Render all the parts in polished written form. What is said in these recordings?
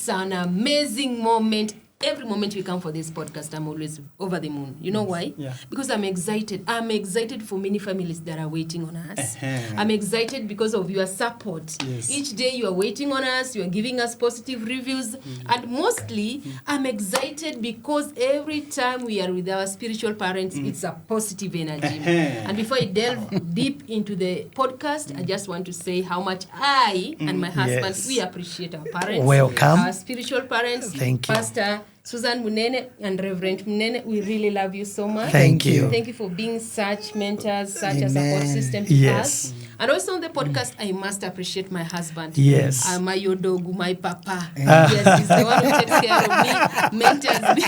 It's an amazing moment. Every moment we come for this podcast, I'm always over the moon. You know why? Yeah. Because I'm excited. I'm excited for many families that are waiting on us. I'm excited because of your support. Yes. Each day you are waiting on us. You are giving us positive reviews. And mostly, I'm excited because every time we are with our spiritual parents, it's a positive energy. And before I delve deep into the podcast, I just want to say how much I and my husband, we appreciate our parents. Welcome. Our spiritual parents. Thank you. Pastor Susan Munene and Reverend Munene, we really love you so much. Thank you. Thank you for being such mentors, such a Amen. support system to Yes. us. And also on the podcast, I must appreciate my husband. Yes. My yodogu, my papa. Yes, he's the one who takes care of me, mentors me.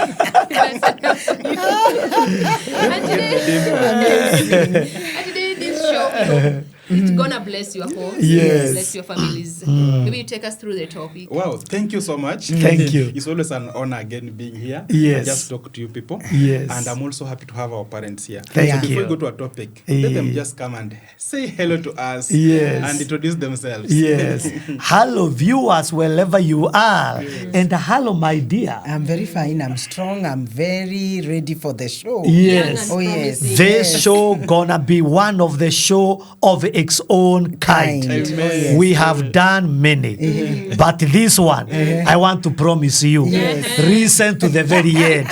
and today this show, it's gonna bless your homes, Yes. bless your families. Maybe you take us through the topic. Wow, thank you so much. Thank you. It's always an honor again being here. Yes. I just talk to you people. Yes. And I'm also happy to have our parents here. Thank so before you. we go to our topic, let them just come and say hello to us Yes. and introduce themselves. Yes. Hello, viewers, wherever you are. And hello, my dear. I'm very fine. I'm strong. I'm very ready for the show. Yes. Young Oh, and yes. promising. This show gonna be one of the show of its own kind. Kind. Amen. Oh, yes. We have done many, but this one, I want to promise you, listen to the very end.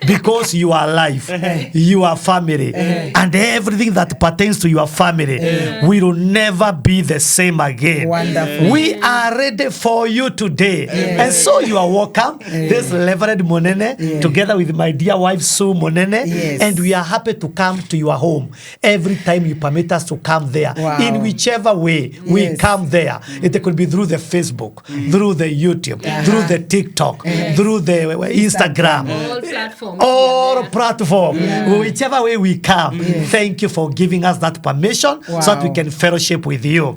Because your life, your family, and everything that pertains to your family will never be the same again. Wonderful. We are ready for you today. And so you are welcome. This Reverend Monene, together with my dear wife Sue Monene, Yes. and we are happy to come to your home every time you permit us to come there. Wow. In whichever way we Yes. come there. It could be through the Facebook, through the YouTube, through the TikTok, through the Instagram. All platforms. Or Yeah. platform, whichever way we come. Thank you for giving us that permission so that we Wow. can fellowship with you.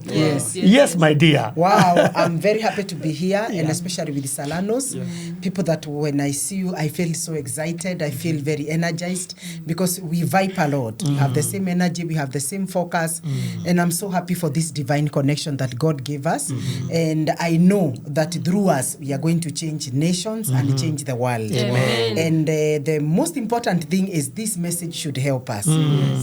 Yes, my dear. Wow, I'm very happy to be here, and especially with the Salanos. People that when I see you, I feel so excited. I feel very energized because we vibe a lot. We have the same energy, we have the same focus, and I'm so happy for this divine connection that God gave us. And I know that through us, we are going to change nations and change the world. Amen. And the most important thing is this message should help us.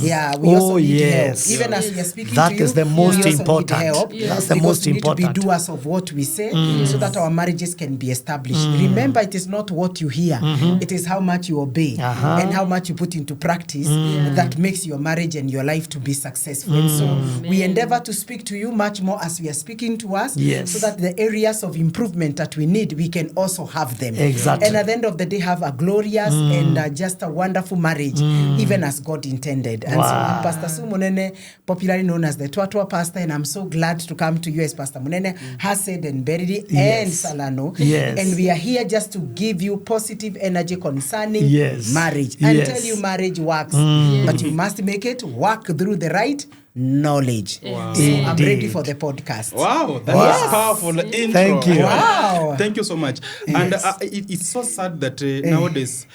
Yeah, we also need yes. help. Even as we are speaking That to you, is the we most also need important. help. That's the Because most we need important. to be doers of what we say so that our marriages can be established. Remember, it is not what you hear, it is how much you obey and how much you put into practice that makes your marriage and your life to be successful. And so we endeavor to speak to you much more as we are speaking to us, Yes. so that the areas of improvement that we need, we can also have them. Exactly. And at the end of the day, have a glorious and just a wonderful marriage, even as God intended. And so I'm Pastor Sue Munene, popularly known as the Twatwa Pastor, and I'm so glad to come to you as Pastor Munene has said, and Beridi and Salano. Yes. And we are here just to give you positive energy concerning Yes. marriage and Yes. tell you marriage works, but you must make it work through the right knowledge. Wow. So I'm ready Indeed. for the podcast. Wow, that was powerful intro. Thank you. Wow. Thank you so much. And it's so sad that nowadays,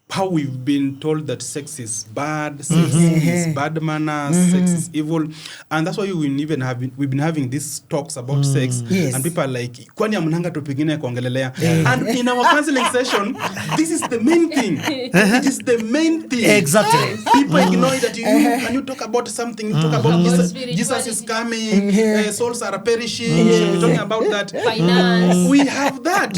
how we've been told that sex is bad, sex is bad manners, sex is evil, and that's why we've been having these talks about sex, Yes. and people are like, kwani amnanga topic ingine ya kuongelelea? And in our counseling session, this is the main thing. It is the main thing. Exactly. People ignore that when you talk about something, you talk about spirituality. Jesus is coming, souls are perishing. We're talking about that. Finance. We have that.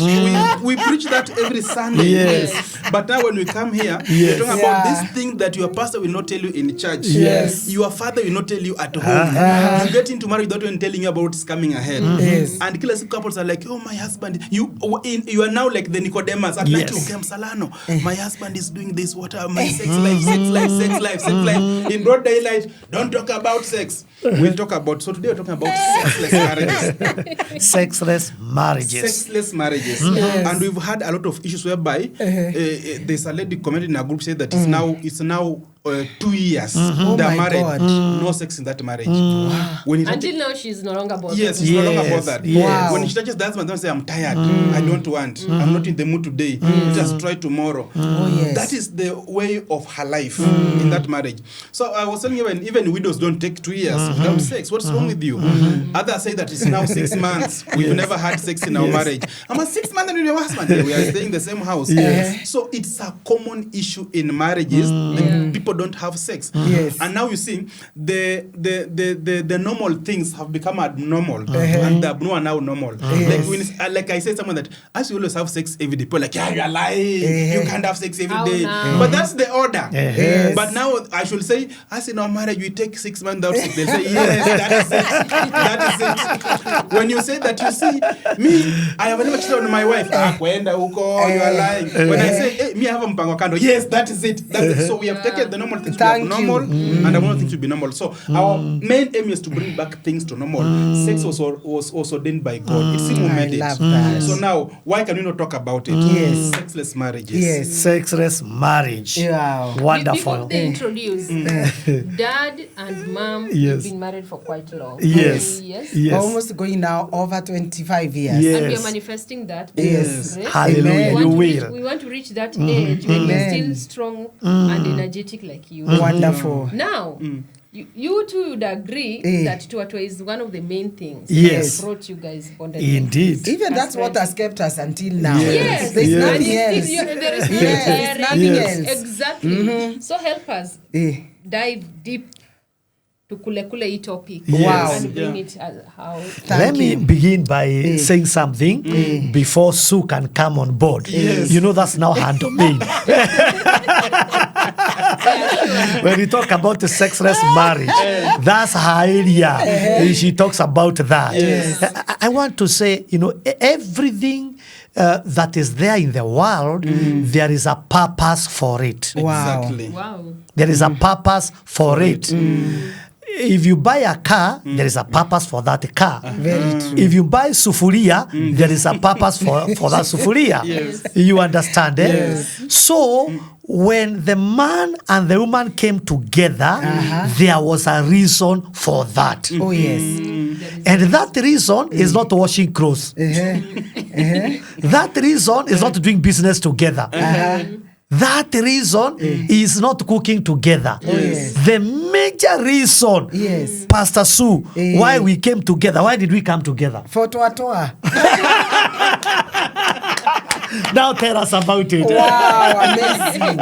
We preach that every Sunday. Yes. But now when we come here, Yes. we're talking about this thing that your pastor will not tell you in church. Yes. Your father will not tell you at home. You get into marriage without even telling you about what's coming ahead. Yes. And kila siku couples are like, oh, my husband, you are now like the Nicodemus. At night you Yes. came Salano. My husband is doing this. What are my sex life? In broad daylight, don't talk about sex. We'll talk about, so today we're talking about sexless marriages. Sexless marriages. Sexless marriages. And we've had a lot of issues whereby there's a lady commented in our group said that it's now 2 years. Oh They're my married. God. No sex in that marriage. When it Until now, she's no longer bothered. Yes, she's no longer bothered. Yes. When she touches the husband, don't say, I'm tired. I don't want. I'm not in the mood today. Just try tomorrow. Oh, yes. That is the way of her life in that marriage. So I was telling you, even widows don't take 2 years without sex. What's wrong with you? Others say that it's now 6 months. We've never had sex in our marriage. I'm a 6 months with your husband. We are staying in the same house. So it's a common issue in marriages. People don't have sex. Yes. And now you see the normal things have become abnormal, and the abnormal are now normal. Like I said, someone that as you always have sex every day, people are like, yeah, you're lying. You can't have sex every day. No. But that's the order. Yes. But now I should say, as in our marriage, we take 6 months without sex. They say, yes, that is it. That is it. When you say that, you see, me, I have never cheated on my wife. Kwenda huko, you are lying. When I say, hey, me, I have a mpango kando. Yes, that is it. That's it. So we have taken the normal things to be normal, and the normal things to be normal. So our main aim is to bring back things to normal. Sex was also ordained by God. It's him who made it. love that. So now, why can we not talk about it? Yes. Sexless marriages. Yes. Sexless marriage. Wow. Wonderful. Before they introduce, dad and mom Yes. have been married for quite long. Yes. Yes. Yes. Almost going now over 25 years. Yes. And we are manifesting that. Yes. Right? Hallelujah. We You want to reach- will. we want to reach that age when we're still strong and energetic like you. Wonderful. Now, you two would agree that Tuatwa is one of the main things Yes. that brought you guys bonded. Indeed. Even that's what has kept us until now. Yes, There's Yes. nothing And else. there is no Yes, tiring. there's nothing Yes. else. Exactly. So help us Eh. dive deep to kule hii topic Wow. and bring it how. Let me you. begin by saying something before Sue can come on board. You know that's now her domain. When we talk about the sexless marriage, that's her area. She talks about that. I want to say, everything that is there in the world, there is a purpose for it. Wow. Exactly. Wow. There is a purpose for it. If you buy a car, there is a purpose for that car. Very true. If you buy sufuria, there is a purpose for that sufuria. You understand? So, when the man and the woman came together, there was a reason for that. Oh, yes. And that reason is not washing clothes. That reason is not doing business together. That reason is not cooking together. The major reason, Pastor Sue, why we came together, why did we come together? For Tuatwa. Now tell us about it. Wow, amazing.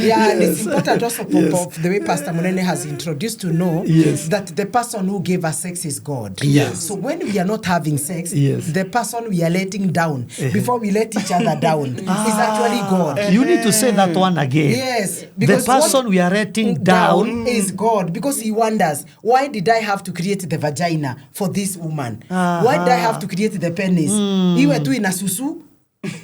Yeah, and it's important also of the way Pastor Munene has introduced to know that the person who gave us sex is God. Yes. So when we are not having sex, Yes. the person we are letting down before we let each other down is actually God. You need to say that one again. Yes, The because person what we are letting down. is God, because he wonders, why did I have to create the vagina for this woman? Why did I have to create the penis? Iwe tu inasusu.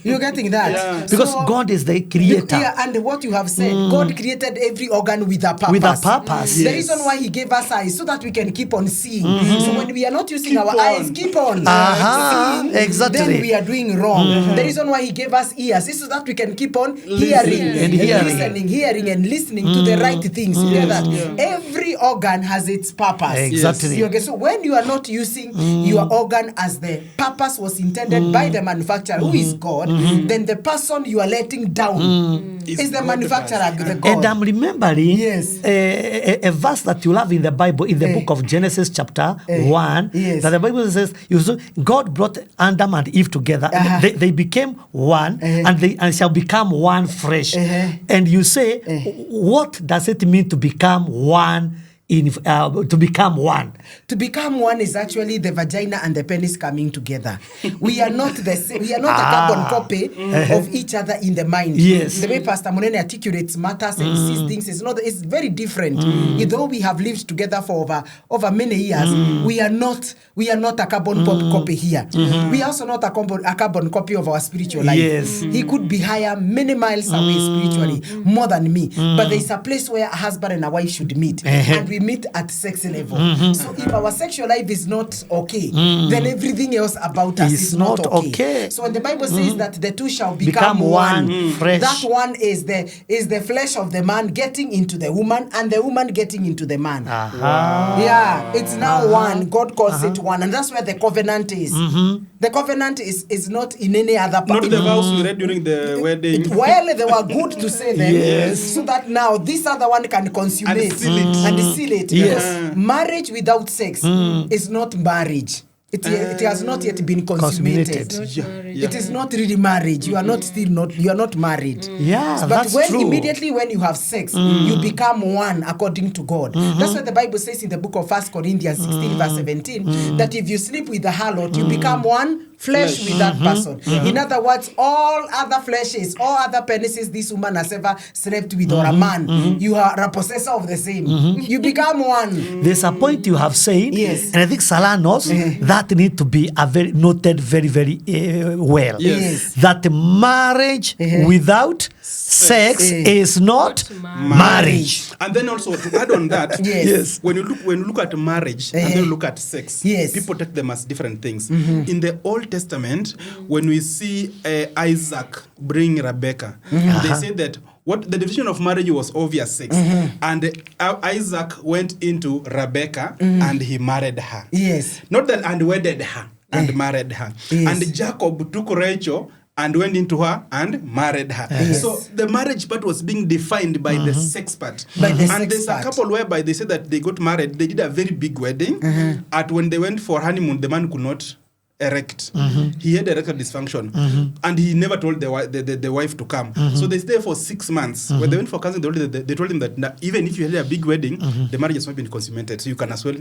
You're getting that? Because So, God is the creator. yeah, and what you have said, God created every organ with a purpose. With a purpose. The reason why he gave us eyes, so that we can keep on seeing. So when we are not using our eyes, keep on seeing, exactly. then we are doing wrong. The reason why he gave us ears is so that we can keep on hearing And hearing. listening, hearing and listening to the right things. You hear that? Every organ has its purpose. Exactly. Okay, so when you are not using your organ as the purpose was intended by the manufacturer, who is God, then the person you are letting down is the manufacturer, the God. And I'm remembering Yes. a verse that you have in the Bible, in the book of Genesis chapter 1, Yes. that the Bible says, God brought Adam and Eve together. They became one, and they shall become one flesh. And you say, what does it mean to become one? To become one. To become one is actually the vagina and the penis coming together. We are not the same. We are not a carbon copy of each other in the mind. Yes. The way Pastor Munene articulates matters and sees things is not. It's very different. Though we have lived together for over many years, we are not a carbon copy here. We are also not a carbon copy of our spiritual life. Yes. He could be higher, many miles away spiritually, more than me. But there is a place where a husband and a wife should meet, and we we meet at sex level. So if our sexual life is not okay, then everything else about us is not okay. So when the Bible says that the two shall become one, flesh. that one is the flesh of the man getting into the woman, and the woman getting into the man. Yeah, it's now one. God calls it one, and that's where the covenant is. The covenant is not in any other part. Not the vows we read during the wedding. While they were good to say them, so that now this other one can consummate And seal it. and seal it. Because marriage without sex is not marriage. It has not yet been consummated. It is not really marriage. You are not married. Yeah, but that's when true. immediately when you have sex, you become one according to God. That's what the Bible says in the book of 1 Corinthians 16 verse 17, that if you sleep with the harlot, you become one flesh with that person. In other words, all other fleshes, all other penises this woman has ever slept with, or a man, you are a possessor of the same. You become one. There's a point you have said, Yes. and I think Salah knows that need to be noted very, very well. Yes. That marriage without sex is not marriage. And then also to add on that, Yes. when you look at marriage and then look at sex, Yes. people take them as different things. In the Old Testament, when we see Isaac bring Rebecca, they say that what the division of marriage was obvious sex, and Isaac went into Rebecca and he married her. Yes. Not that and wedded her and married her. Yes. And Jacob took Rachel and went into her and married her. Yes. So the marriage part was being defined by the sex part. By the and sex there's part. a couple whereby they said that they got married, they did a very big wedding. At when they went for honeymoon, the man could not erect. He had erectile dysfunction, and he never told the wife to come. So they stayed for 6 months. When they went for counseling, they told him that even if you had a big wedding, the marriage has not been consummated, so you can as well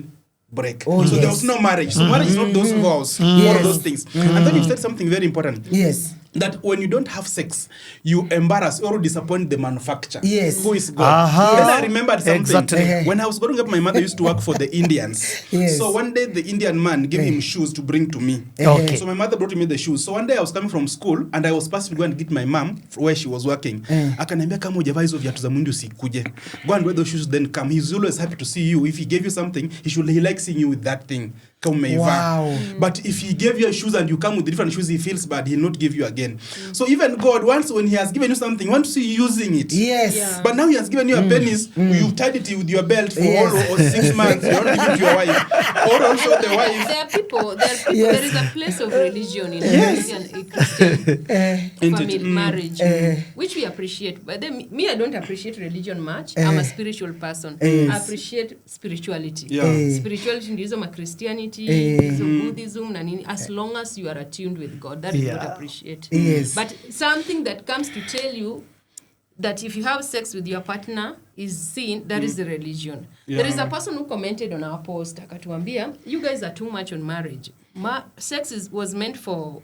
break. Oh, so yes. there was no marriage. So marriage is not those vows, all of those things. And then you said something very important. Yes. That when you don't have sex, you embarrass or disappoint the manufacturer. Yes. Who is God. Then I remembered something. Exactly. When I was growing up, my mother used to work for the Indians. Yes. So one day the Indian man gave him shoes to bring to me. Okay. So my mother brought me the shoes. So one day I was coming from school and I was supposed to go and get my mom where she was working. Akaniambia kama hujavaa hizo viatu za mundi usikuje. Go and wear those shoes, then come. He's always happy to see you. If he gave you something, he likes seeing you with that thing. Wow. But if he gave you shoes and you come with different shoes, he feels bad. He'll not give you again. So even God, once when he has given you something, wants to see you using it. Yes. Yeah. But now he has given you a penis, you've tied it with your belt for all or 6 months. You don't give it to your wife. Or also the wife. There are people, Yes. there is a place of religion in Christian family marriage, which we appreciate. But then me, I don't appreciate religion much. I'm a spiritual person. I appreciate spirituality. Yeah. Spirituality ndizo ma Christianity, so Buddhism na nini, as long as you are attuned with God, that is what I appreciate. Yes. But something that comes to tell you that if you have sex with your partner is sin, that is the religion. There is a person who commented on our post, akatuambia, you guys are too much on marriage. Sex was meant for,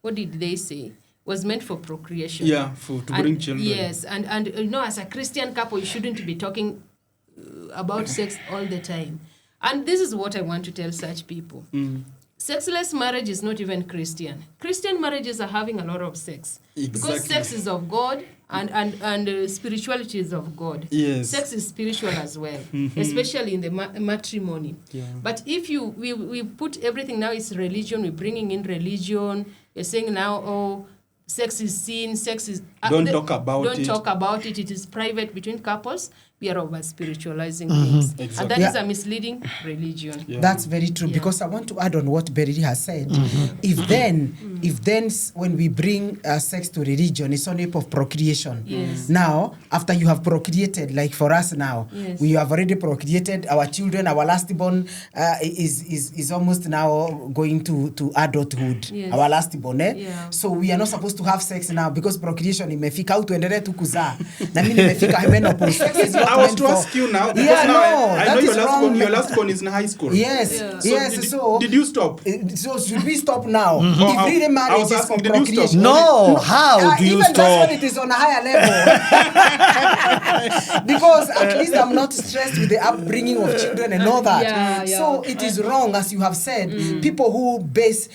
what did they say? Was meant for procreation. Yeah, to bring children. Yes, and you know, as a Christian couple, you shouldn't be talking about sex all the time. And this is what I want to tell such people. Sexless marriage is not even Christian. Christian marriages are having a lot of sex. Because Exactly. sex is of God and spirituality is of God. Yes. Sex is spiritual as well, especially in the matrimony. Yeah. But if we put everything now, it's religion, we're bringing in religion, you're saying now, oh, sex is sin, sex is... Don't talk about it. Don't talk about it. It is private between couples. We are over spiritualizing things. Exactly. And that is a misleading religion. Yeah. That's very true, because I want to add on what Berry has said. If then when we bring sex to religion, it's only of procreation. Yes. Now, after you have procreated, like for us now, Yes. we have already procreated our children. Our last born is almost now going to adulthood. Yes. Our last born, Yeah. So we are not supposed to have sex now because procreation imefika au tuendelee tu kuzaa. Na mimi nimefika menopause. Sex is not I was meant to for- ask you now, because Yeah, now no, I that know is wrong. your last one is in high school. Yes, Yeah. yes. So Did you stop? So should we stop now? Oh, If really I marriage was is for asking, did you stop? procreation. No, how do you Even that's stop? when it is on a higher level. Because at least I'm not stressed with the upbringing of children and all that. Yeah, yeah. So it is wrong, as you have said. People who base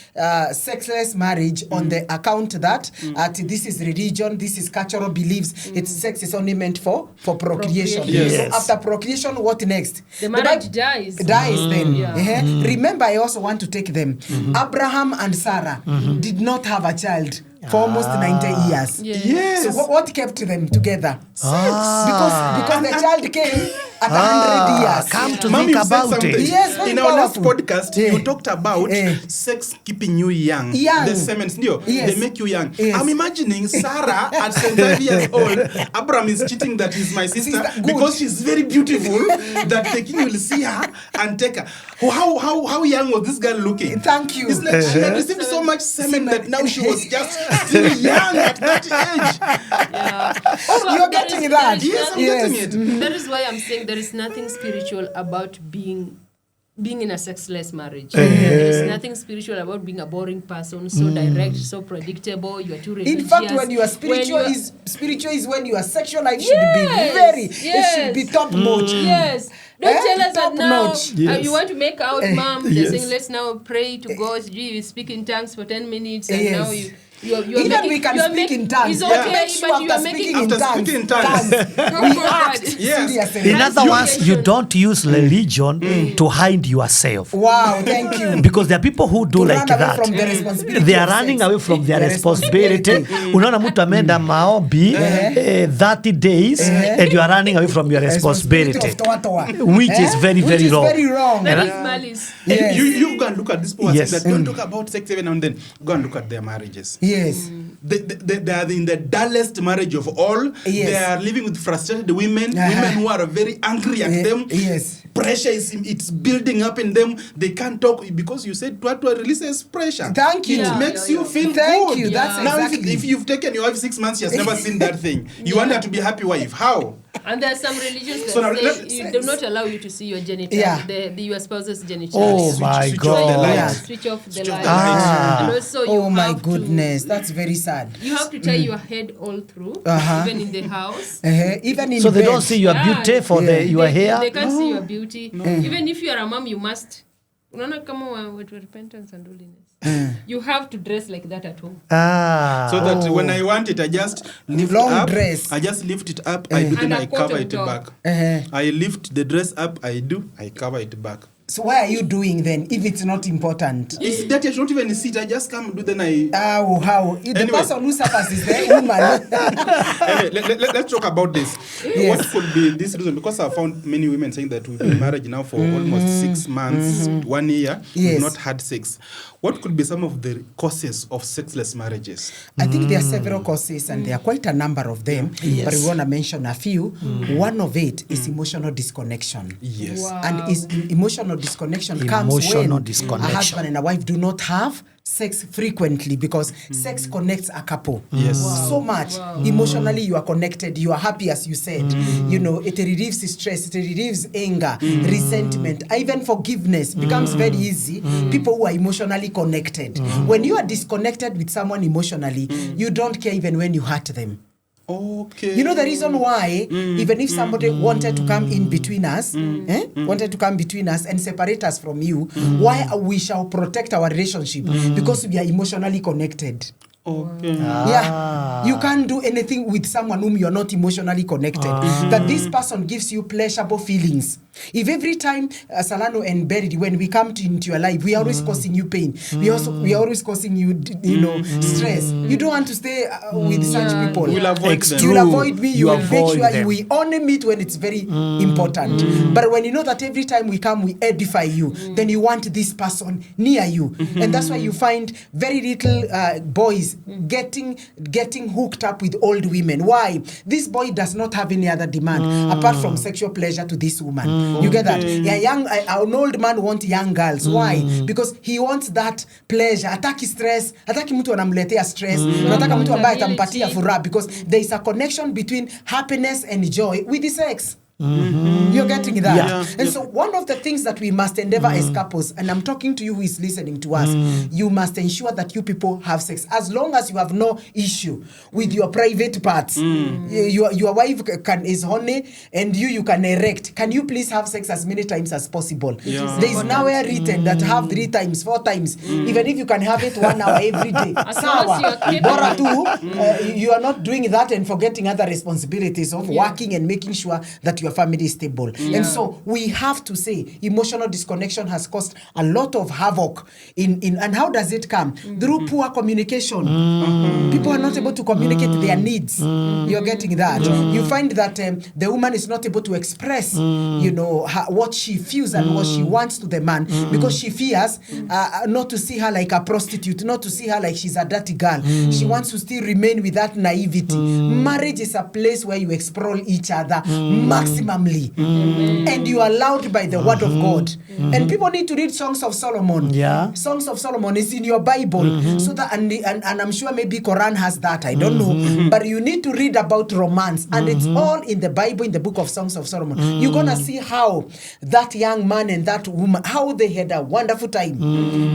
sexless marriage on the account that that this is religion, this is cultural beliefs. It's sex is only meant for procreation. Yes. So after procreation, what next? The marriage dies. Then. Remember, I also want to take them. Abraham and Sarah did not have a child for almost 90 years. Yes. So what kept them together? Because the child came at 100 years. Come to Mommy, think you said about something. it. Yes, very in our last powerful. podcast, you talked about sex keeping you young. The semens, they make you young. Yes. I'm imagining Sarah at 75 years old. Abraham is cheating that he's my sister because she's very beautiful. That the king will see her and take her. How young was this girl looking? Thank you. It's like she had received so much semen that now she was just still young at that age. You're getting that. Yes, I'm getting it. That is why I'm saying there is nothing spiritual about being in a sexless marriage. There is nothing spiritual about being a boring person, so direct, so predictable. You are too religious. In fact, when you are spiritual, is when your sexual life should be it should be top notch. Yes. Don't tell us that Top now notch. you want to make out, mom. They're saying, let's now pray to God. You speak in tongues for 10 minutes, and now you Even we can speak in tongues. It's okay, Make sure but you are after making speaking in tongues. we act Yes. seriously. In other words, you don't use religion to hide yourself. Wow, thank you. Because there are people who do To like run away that. from the responsibility They are of running sex. away from their The responsibility. Unaona mtu ameenda maombi 30 days and you are running away from your responsibility, of toa. which is very, Which very is wrong. very wrong. That is malice. Yes. You go and look at this people Yes. that don't talk about sex every now and then. Go and look at their marriages. Yes. They are in the dullest marriage of all. Yes. They are living with frustrated women, women who are very angry at them. Yes. Pressure it's building up in them. They can't talk because you said to releases pressure. Thank you. It makes you feel Thank good. you. That's now exactly. if you've taken your wife 6 months, she has never seen that thing. You want her to be a happy wife. How? And there are some religions that So now, say you do not allow you to see your genitals, your spouse's genitals. Oh my switch off the God. light. Switch off the Switch off light. the light. And also you Oh my have goodness, that's very sad. You have to tie your head all through, even in the house. Even in So they bed. don't see your beauty for your hair? They can't see your beauty. Even if you are a mom, you must. Unaona kama with repentance and holiness. You have to dress like that at home. So that when I want it, I just lift Long up. dress. I just lift it up. I do, then And a I coat cover on it top. back. Uh-huh. I lift the dress up. I cover it back. So why are you doing then if it's not important? If that I don't even sit, I just come do. Then I. How? The Anyway. person who suffers is the woman. Anyway, let's talk about this. Yes. What could be this reason? Because I found many women saying that we've been married now for almost 6 months, 1 year, we've not had sex. What could be some of the causes of sexless marriages? I think there are several causes and there are quite a number of them, but we want to mention a few. One of it is emotional disconnection. Yes. Wow. And emotional disconnection comes when a husband and a wife do not have sex frequently because sex connects a couple. Yes. So much. Emotionally you are connected, you are happy as you said. You know, it relieves stress, it relieves anger, resentment, even forgiveness becomes very easy. People who are emotionally connected. When you are disconnected with someone emotionally, you don't care even when you hurt them. Okay. You know the reason why, even if somebody wanted to come in between us, wanted to come between us and separate us from you, why we shall protect our relationship? Because we are emotionally connected. Okay. Yeah, you can't do anything with someone whom you are not emotionally connected. That this person gives you pleasurable feelings. If every time Salano and Berry, when we come into your life, we are always causing you pain. We are always causing you, stress. You don't want to stay with such people. We'll avoid them. You will avoid me. You will make avoid sure them. we only meet when it's very important. But when you know that every time we come, we edify you, then you want this person near you, and that's why you find very little boys getting hooked up with old women. Why? This boy does not have any other demand apart from sexual pleasure to this woman. You get that? An old man wants young girls. Why? Because he wants that pleasure. Ataki stress, ataki mtu anamletea stress. Nataka mtu ambaye atampatia furaha because there is a connection between happiness and joy with the sex. You're getting that? Yeah. And so one of the things that we must endeavor as couples, and I'm talking to you who is listening to us, you must ensure that you people have sex. As long as you have no issue with your private parts, your wife is horny and you can erect. Can you please have sex as many times as possible? Yeah. There is nowhere written that have 3 times, 4 times, even if you can have it 1 hour every day. As long as you are capable. Bora tu, you are not doing that and forgetting other responsibilities of working and making sure that your family is stable. And so we have to say emotional disconnection has caused a lot of havoc in and how does it come? Through poor communication. People are not able to communicate their needs. You're getting that? You find that the woman is not able to express, what she feels and what she wants to the man because she fears not to see her like a prostitute, not to see her like she's a dirty girl. She wants to still remain with that naivety. Marriage is a place where you explore each other maximally. And you are allowed by the word of God. And people need to read Songs of Solomon. Songs of Solomon is in your Bible. So that and I'm sure maybe Quran has that. I don't know. But you need to read about romance. And it's all in the Bible, in the book of Songs of Solomon. You're gonna see how that young man and that woman, how they had a wonderful time.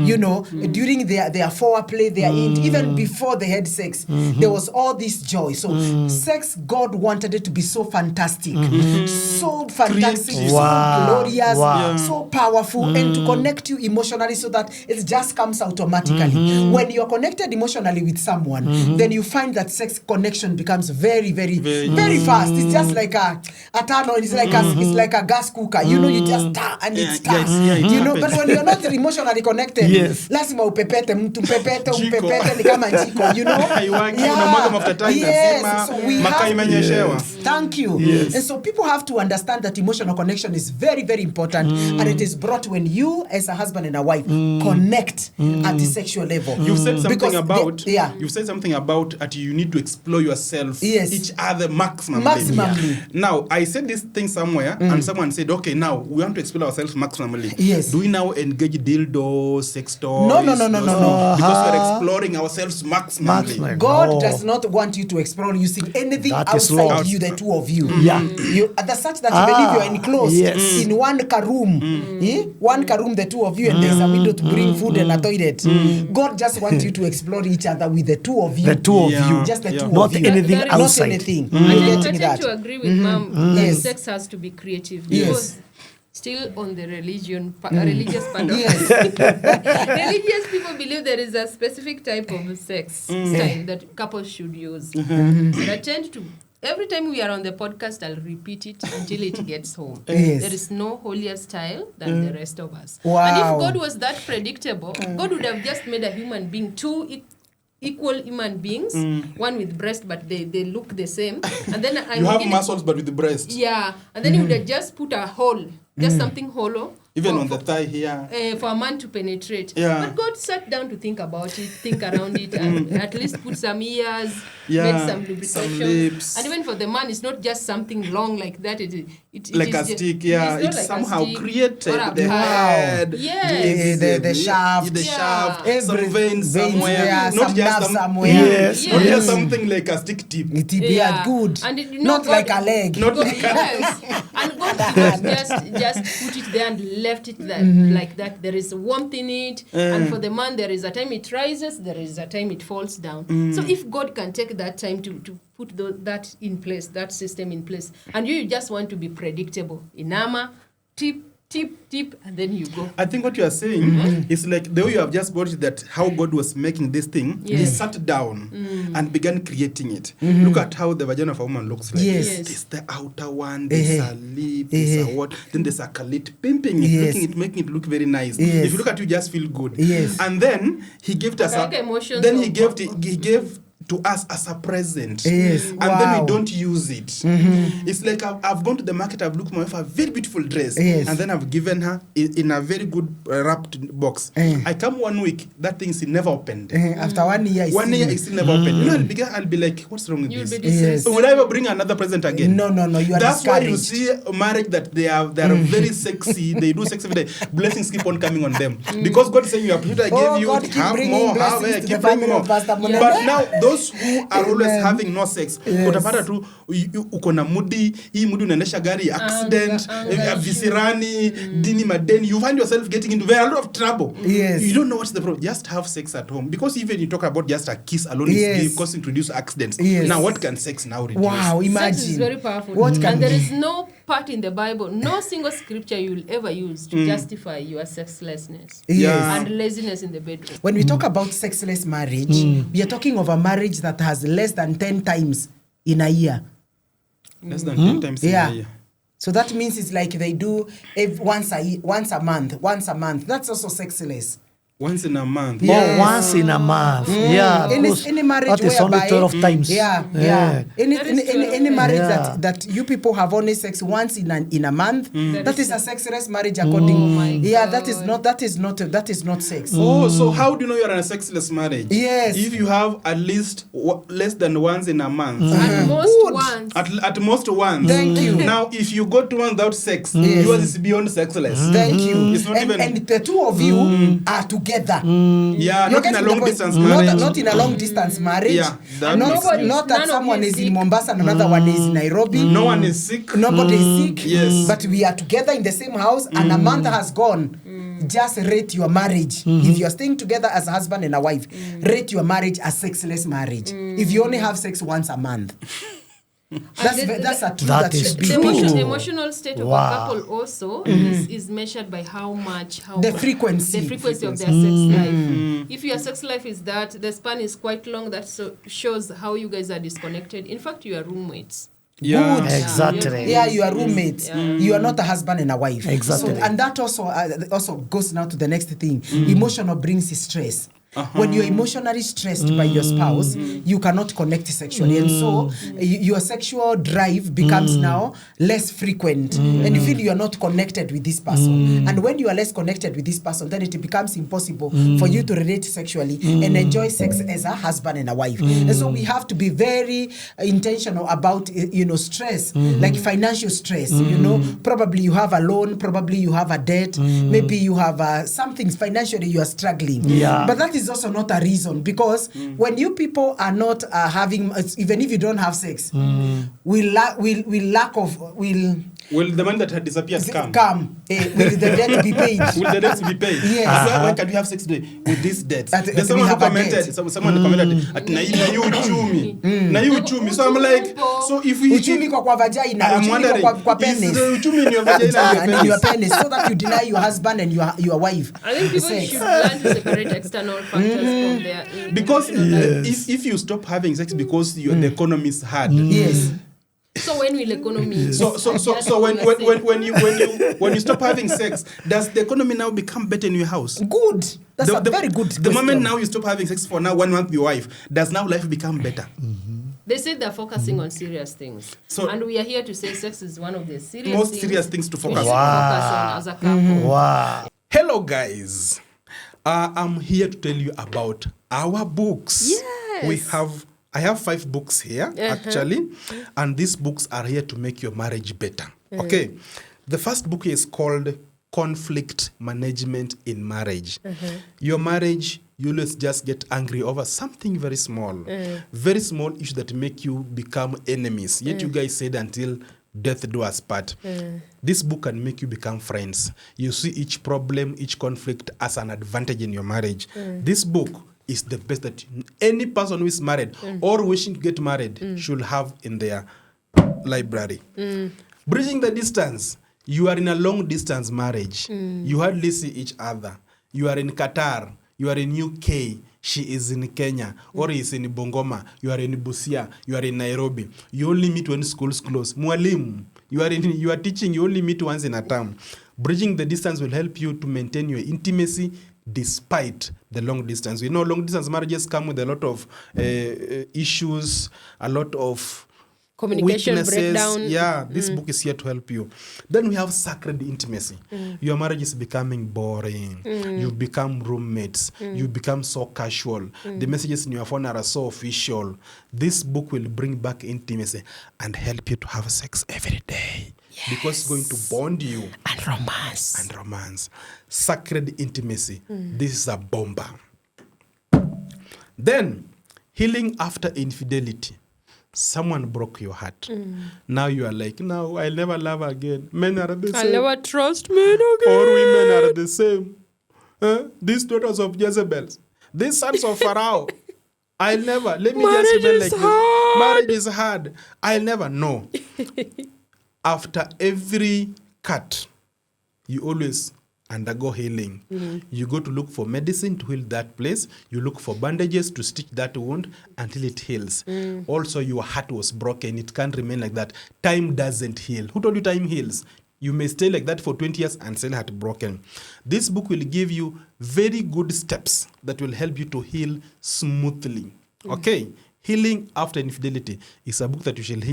During their foreplay, even before they had sex, there was all this joy. So sex, God wanted it to be so fantastic, so fantastic, so glorious, so powerful, and to connect you emotionally so that it just comes automatically. When you're connected emotionally with someone, then you find that sex connection becomes very, very, very fast. It's just like a turn on. It's like a gas cooker. You just and it starts. But when you're not emotionally connected, lazima upepete mtu mpepete ni kama jiko. Thank you. And so people have to understand that emotional connection is very, very important, and it is brought when you, as a husband and a wife, connect at the sexual level. You've said something about you've said something about that you need to explore yourself, each other maximally. Now, I said this thing somewhere, and someone said, okay, now we want to explore ourselves maximally. Yes. Do we now engage dildos, sex toys? No. Because we're exploring ourselves maximally. God does not want you to explore using anything outside you, the two of you. That's such that you believe you are enclosed in one room. One room, the two of you, and there's a window to bring food and a toilet. God just wants you to explore each other with the two of you. The two of you. Just the two Not of you. anything outside. Not anything. I tend to agree with Mom that Yes. sex has to be creative. Yes. Because still on the religious part of Yes. religious people believe there is a specific type of sex style that couples should use. And I tend to, every time we are on the podcast, I'll repeat it until it gets home. Yes. There is no holier style than the rest of us. Wow. And if God was that predictable, God would have just made a human being two equal human beings, one with breast, but they look the same. And then you have muscles, but with the breast. Yeah, and then he would have just put a hole, just something hollow. Even on the thigh here. For a man to penetrate. Yeah. But God sat down to think about it, think around it, and at least put some ears, Yeah, made some lubrication. some lips. And even for the man, it's not just something long like that. It Like is a just, stick, not It's like a somehow stick created. or a The pad. head. Yes. The shaft. The Yeah. shaft. Some veins somewhere. there, Not some just nerve some, somewhere. Yes. Not Yes. just something like a stick tip. It be good. And it, Not like a leg. Not God, like a yes. And God did not just put it there and left it there like that. There is warmth in it. And for the man, there is a time it rises, there is a time it falls down. So if God can take that time to put that in place, that system in place, and you just want to be predictable, inama, tip, and then you go. I think what you are saying is like the way you have just brought it, that how God was making this thing, he sat down and began creating it. Look at how the vagina of a woman looks like. Yes. There's the outer one, there's a lip, there's a what, then there's a clit, pimping it, Yes. making it look very nice. Yes. If you look at it, you just feel good. Yes. And then he gave us Like emotions then of- he gave to us as a present. Yes. And then Wow. we don't use it. It's like I've gone to the market, I've looked for my wife a very beautiful dress, Yes. and then I've given her in a very good wrapped box. I come 1 week, that thing is never opened. After 1 year, I 1 see. year is still never opened. I'll be like, what's wrong with You'll this? be distressed. Will I ever bring another present again? No, you are That's why you discouraged. see a marriage that they are very sexy. They do sex every day. Blessings keep on coming on them because God is saying you appreciate I gave you. God keep have bringing more, blessings have to keep the bringing family more. of Pastor Munene. But now those who are always having no sex, utapata tu uko na mudi, hii mudi unaendesha gari, accident, visirani, dini madeni, you find yourself getting into a lot of trouble. Yes. You don't know what's the problem. Just have sex at home. Because even you talk about just a kiss alone is causing to reduce accidents. Yes. Now what can sex now reduce? Wow, imagine. Sex is very powerful. What can and there is no part in the Bible, no single scripture you will ever use to justify your sexlessness and laziness in the bedroom. When we talk about sexless marriage, we are talking of a marriage that has less than 10 times in a year. Less than 10 times in a year. So that means it's like they do once a month. That's also sexless. Once in a month. Oh, once in a month. Yeah. Any marriage that is only 12 times. Yeah. Any marriage Yeah. that you people have only sex once in a month, that is a sexless marriage according. That is not sex. Oh, so how do you know you're in a sexless marriage? Yes. If you have at least less than once in a month. At most once. At most once. Thank you. Now, if you go to one without sex, yours is beyond sexless. Thank you. It's not And the two of you are together. Yeah, You're not in a getting the long point. distance marriage. Not in a long distance marriage. Yeah, that not makes that None someone of you is sick. in Mombasa and another one is in Nairobi. No one is sick. Nobody is sick. Yes. But we are together in the same house and a month has gone. Just rate your marriage. If you're staying together as a husband and a wife, rate your marriage as sexless marriage. If you only have sex once a month. That's a truth that is should be true. picked. The emotional state of a couple also is measured by how The frequency. of their sex life. If your sex life is that the span is quite long, that shows how you guys are disconnected. In fact, you are roommates. Yeah. Good. Exactly. Yeah, you are roommates. You are not a husband and a wife. Exactly. So, and that also goes now to the next thing. Emotional brings stress. When you're emotionally stressed by your spouse, you cannot connect sexually. And so your sexual drive becomes now less frequent. And you feel you are not connected with this person. And when you are less connected with this person, then it becomes impossible for you to relate sexually and enjoy sex as a husband and a wife. And so we have to be very intentional about, stress, like financial stress. Probably you have a loan, probably you have a debt, maybe you have something financially you are struggling. Yeah. But that is also not a reason, because when you people are not having, even if you don't have sex, Will the money that had disappeared come? Will the debt be paid? Will the debts be paid? Yes. Why can we have sex today with this debt? That There's someone we who have a commented. debt. Someone commented at na you uchumi. Na you uchumi. So I'm like, so if we Uchumi kwa vagina, I'm uchumi wondering, kwa is penis. the uchumi in your vagina And your penis, so that you deny your husband and your wife. I think people sex. should learn to separate external factors from their Because emotional life. if you stop having sex because the economy is hard. Yes. So when will economy? So when you stop having sex, does the economy now become better in your house? Good. That's a very good The question. moment now you stop having sex for now 1 month with your wife, does now life become better? They say they're focusing on serious things. So- and we are here to say sex is one of the Most serious things to we focus should on. focus on as a couple. Wow. Hello guys, I'm here to tell you about our books. Yes. I have 5 books here actually, and these books are here to make your marriage better. Okay, the first book is called Conflict Management in Marriage. Your marriage, you always just get angry over something very small issue that make you become enemies. Yet you guys said until death do us part. This book can make you become friends. You see each problem, each conflict as an advantage in your marriage. This book is the best that any person who is married or wishing to get married should have in their library. Bridging the distance. You are in a long distance marriage. You hardly see each other. You are in Qatar. You are in UK. She is in Kenya, or he is in Bungoma. You are in Busia. You are in Nairobi. You only meet when schools close. Mwalimu, you are teaching. You only meet once in a term. Bridging the distance will help you to maintain your intimacy despite the long distance. We know long distance marriages come with a lot of issues, a lot of Communication weaknesses. breakdown. Yeah, this book is here to help you. Then we have sacred intimacy. Your marriage is becoming boring. You become roommates. You become so casual. The messages in your phone are so official. This book will bring back intimacy and help you to have sex every day. Yes. Because it's going to bond you. And romance. Sacred intimacy. This is a bomber. Then Healing after infidelity. Someone broke your heart. Now you are like, no, I'll never love again. Men are the I'll same. never trust men again. All women are the same. These daughters of Jezebel, these sons of Pharaoh, I'll never. Let me just remain like this. Marriage is hard. I'll never know. After every cut, you always undergo healing. You go to look for medicine to heal that place. You look for bandages to stitch that wound until it heals. Also, your heart was broken. It can't remain like that. Time doesn't heal. Who told you time heals? You may stay like that for 20 years and still heartbroken. This book will give you very good steps that will help you to heal smoothly. Okay? Healing After Infidelity is a book that you should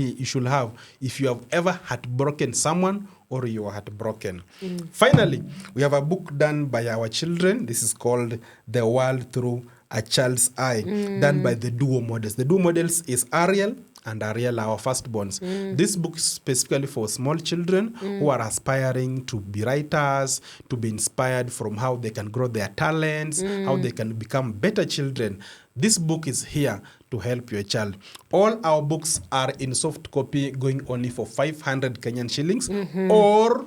have if you have ever heartbroken someone or you are heartbroken. Finally, we have a book done by our children. This is called The World Through a Child's Eye, done by the duo models. The duo models is Ariel and Ariel, our firstborns. This book is specifically for small children who are aspiring to be writers, to be inspired from how they can grow their talents, how they can become better children. This book is here to help your child. All our books are in soft copy going only for 500 Kenyan shillings or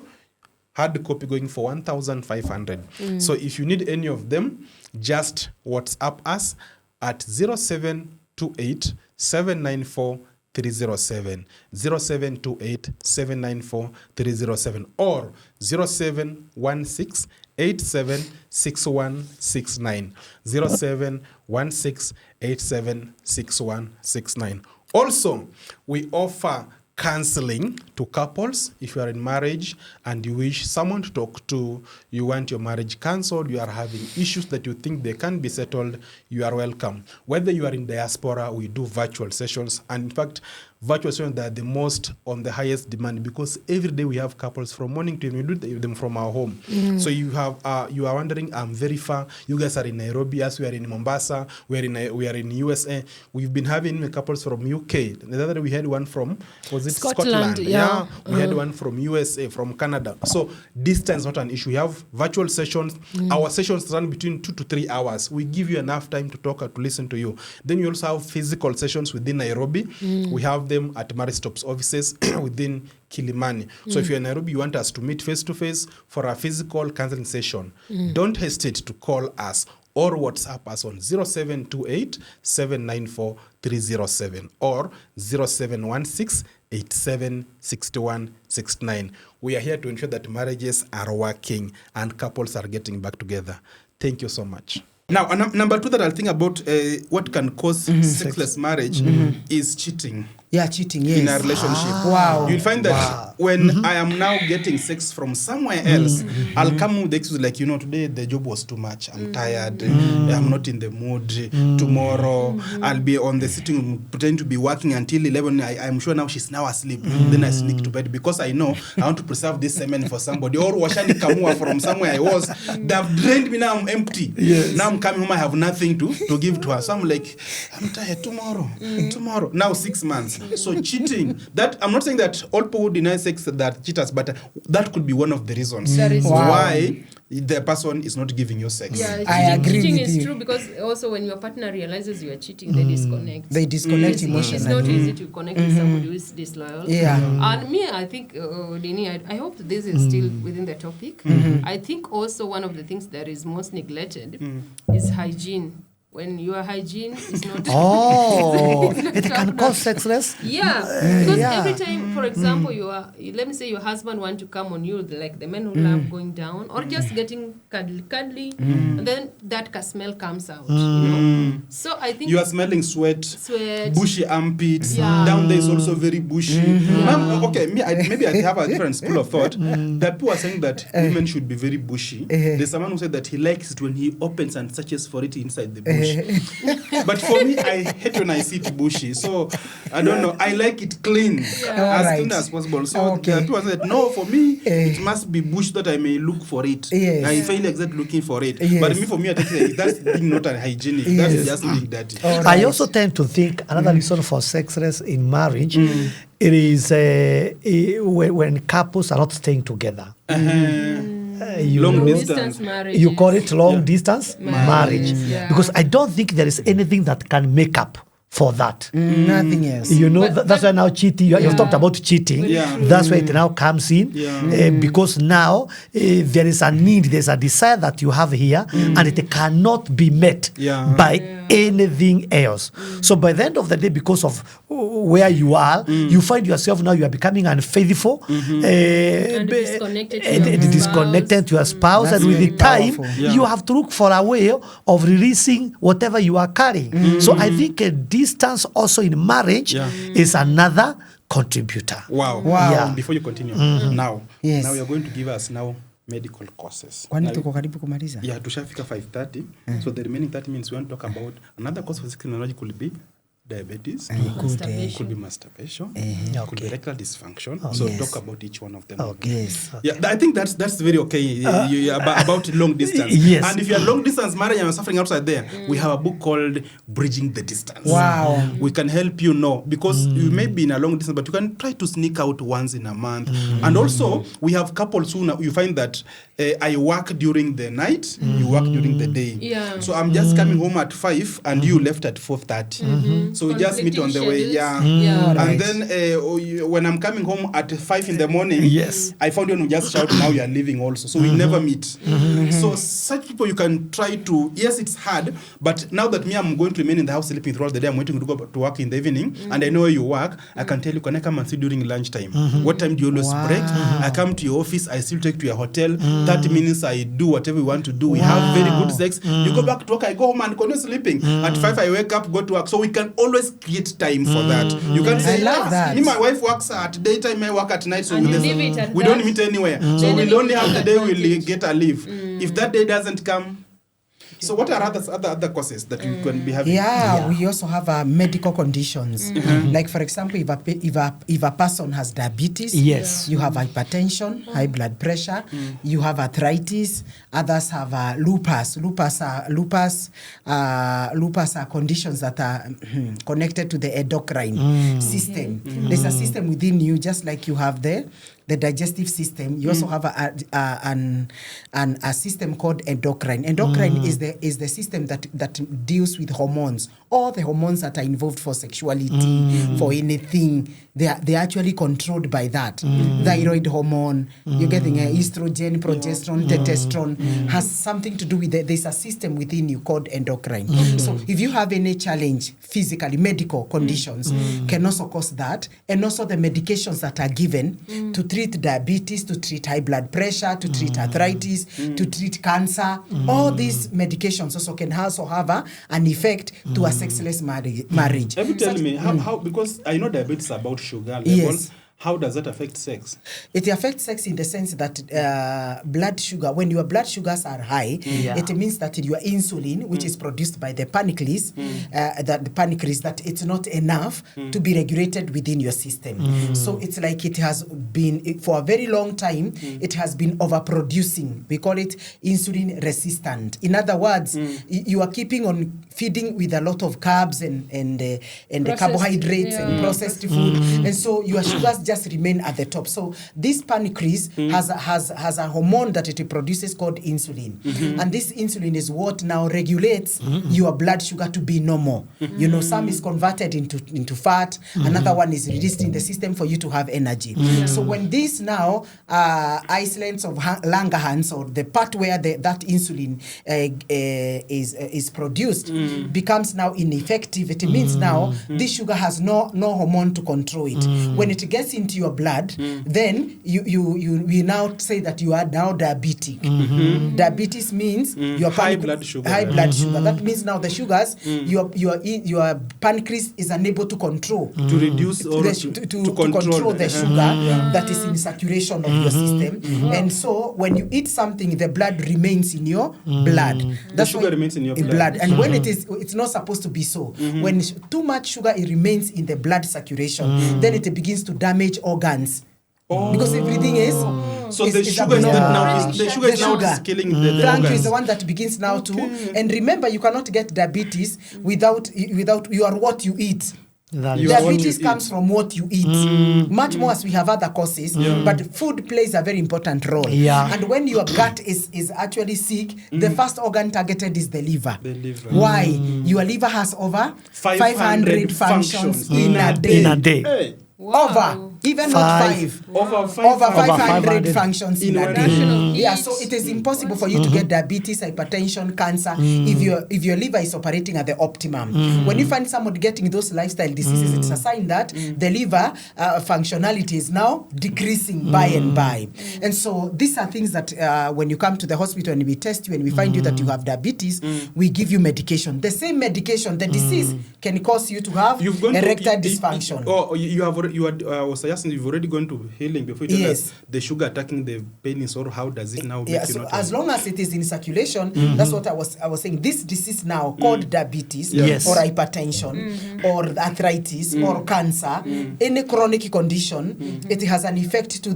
hard copy going for 1,500. So if you need any of them, just WhatsApp us at 0728 794 307 0728 794 307 or 0716 876169 0716 876169. Also, we offer counseling to couples. If you are in marriage and you wish someone to talk to, you want your marriage cancelled, you are having issues that you think they can be settled, you are welcome. Whether you are in diaspora, we do virtual sessions, and in fact, virtual sessions are the most on the highest demand because every day we have couples from morning to evening. We do them from our home. So you are wondering, I'm very far. You guys are in Nairobi, as we are in Mombasa. We are in USA. We've been having couples from UK. The other day we had one from Scotland. Yeah. We had one from USA, from Canada. So distance is not an issue. We have virtual sessions. Our sessions run between 2 to 3 hours. We give you enough time to talk or to listen to you. Then we also have physical sessions within Nairobi. We have them at Maristop's offices within Kilimani. So if you're in Nairobi, you want us to meet face-to-face for a physical counseling session, don't hesitate to call us or WhatsApp us on 0728 794 307 or 0716 876169. We are here to ensure that marriages are working and couples are getting back together. Thank you so much. Now, number 2 that I'll think about what can cause sexless marriage is cheating. Yeah, cheating, yes. In a relationship. Wow. You'll find that when I am now getting sex from somewhere else, I'll come with the excuse like, today the job was too much. I'm tired. I'm not in the mood. Tomorrow, I'll be on the sitting room pretending to be working until 11. I'm sure now she's now asleep. Then I sneak to bed because I know I want to preserve this semen for somebody. Or washani kamua from somewhere I was. They've drained me, now I'm empty. Yes. Now I'm coming home, I have nothing to give to her. So I'm like, I'm tired. Tomorrow. Now 6 months. So cheating, that I'm not saying that all people who deny sex that cheaters, but that could be one of the reasons why the person is not giving you sex. Yeah, I agree cheating with is you. true because also when your partner realizes you are cheating, they disconnect. They disconnect It's emotionally. not easy to connect with somebody who is disloyal. Yeah. And me, I think, Dini, I hope this is still within the topic. I think also one of the things that is most neglected is hygiene. When your hygiene is not... It can cause sexless? Yeah, because every time, for example, let me say your husband want to come on you, like the men who love going down, or just getting cuddly, and then that smell comes out, So I think... You are smelling sweat, bushy armpits, down there is also very bushy. Maybe I have a different school of thought. That people are saying that women should be very bushy. There's someone who said that he likes it when he opens and searches for it inside the bush. But for me, I hate when I see it bushy. So, I don't know. I like it clean as clean as possible. So, there are people who said, no, for me, it must be bush that I may look for it. Yes. I feel exactly looking for it. But for me, I think that's not hygienic. That's just being dirty. I also tend to think another reason for sexless in marriage, it is when couples are not staying together. Long distance marriage. You call it long distance marriage. Yeah. Because I don't think there is anything that can make up for that. Nothing else. You know, But- that's why now cheating, you've talked about cheating. Yeah. That's why it now comes in. Because now there is a need, there's a desire that you have here, and it cannot be met by anything else. So by the end of the day, because of where you are, you find yourself now, you are becoming unfaithful, And disconnected to your disconnected to your spouse, That's and with very the time, powerful. you have to look for a way of releasing whatever you are carrying. So I think a distance also in marriage is another contributor. Wow. Yeah. Before you continue, now you're going to give us now medical courses. Kwani Now, tuko karibu kumaliza? yeah, tushafika 5:30. So the remaining 30 minutes we want to talk about another cause of criminology could be diabetes, could be masturbation, could be erectile dysfunction. So talk about each one of them. Yes. Yeah, I think that's very okay about long distance. Yes. And if you're long distance marriage and you're suffering outside there, we have a book called Bridging the Distance. Wow. We can help you know, because you may be in a long distance, but you can try to sneak out once in a month. And also, we have couples who you find that I work during the night, you work during the day. Yeah. So I'm just coming home at 5 and you left at 4:30. So we just meet on the way. Conflicting And schedules. then when I'm coming home at 5 in the morning, Yes. I found you and we just shout, now you are leaving also. So we never meet. So such people you can try to, yes, it's hard, but now that I'm going to remain in the house sleeping throughout the day, I'm waiting to go to work in the evening, and I know where you work, I can tell you, can I come and see during lunchtime? What time do you always break? I come to your office, I still take to your hotel, 30 minutes I do whatever we want to do. We have very good sex. You go back to work, I go home and continue sleeping. At 5 I wake up, go to work. So we can always create time for that. You can say, I love that. me, my wife works at daytime, I work at night, so And you there's- leave it at we that. don't meet anywhere. So Then we'll you only have the day we'll advantage. get a leave. If that day doesn't come, so what are other causes that we can be having? Yeah, we also have medical conditions. Like for example, if a person has diabetes, Yes. you have hypertension, high blood pressure, you have arthritis. Others have lupus. Lupus are conditions that are connected to the endocrine system. There's a system within you, just like you have the digestive system. You also have a system called endocrine. Endocrine is the system that deals with hormones. All the hormones that are involved for sexuality, for anything, they're actually controlled by that. Thyroid hormone, you're getting estrogen, progesterone, testosterone, has something to do with it. There's a system within you called endocrine. So if you have any challenge physically, medical conditions can also cause that. And also the medications that are given to treat diabetes, to treat high blood pressure, to treat arthritis, to treat cancer. All these medications also can also have an effect to a sexless marriage. Have you tell me how, because I know diabetes is about sugar levels. Yes. How does that affect sex? It affects sex in the sense that blood sugar, when your blood sugars are high, it means that your insulin, which is produced by the pancreas, that it's not enough to be regulated within your system. So it's like it has been, for a very long time, it has been overproducing. We call it insulin resistant. In other words, you are keeping on feeding with a lot of carbs and the carbohydrates and processed food. And so your sugars just remain at the top. So this pancreas has a hormone that it produces called insulin. And this insulin is what now regulates your blood sugar to be normal. You know, some is converted into fat, another one is released in the system for you to have energy. So when this now islands of Langerhans, or the part where that insulin is produced, becomes now ineffective, it means now this sugar has no hormone to control it. When it gets into your blood, then we now say that you are now diabetic. Diabetes means your high blood sugar. High blood sugar. That means now the sugars your pancreas is unable to control. To reduce or to control the sugar that is in circulation of your system. And so when you eat something, the blood remains in your blood. The sugar remains in your blood. And when it's not supposed to be so. When too much sugar it remains in the blood circulation, then it begins to damage organs. Because everything is. So the sugar is now killing the Frank organs. is the one that begins now to. And remember, you cannot get diabetes without you are what you eat. That You is are what Diabetes you comes eat. from what you eat. Much more as we have other causes, but food plays a very important role. Yeah. And when your gut is actually sick, the first organ targeted is the liver. The liver. Why? Your liver has over 500 functions in a day. in a day. Hey, Over, even Five. not 5. over Over 500. 500 functions in a one day. Fraction of Yeah, each. so it is impossible for you to get diabetes, hypertension, cancer if your liver is operating at the optimum. When you find somebody getting those lifestyle diseases, it's a sign that the liver functionality is now decreasing by and by. And so these are things that when you come to the hospital and we test you and we find you that you have diabetes, we give you medication. The same medication, the disease can cause you to have You've gone erectile to dysfunction. you have already, was suggesting you've already gone to healing before you told Yes. us the sugar attacking the penis, or how does it now Yeah, make you so not as to- long as it is in circulation, that's what I was saying. This disease now called diabetes Yes. or hypertension or arthritis or cancer, any chronic condition, it has an effect to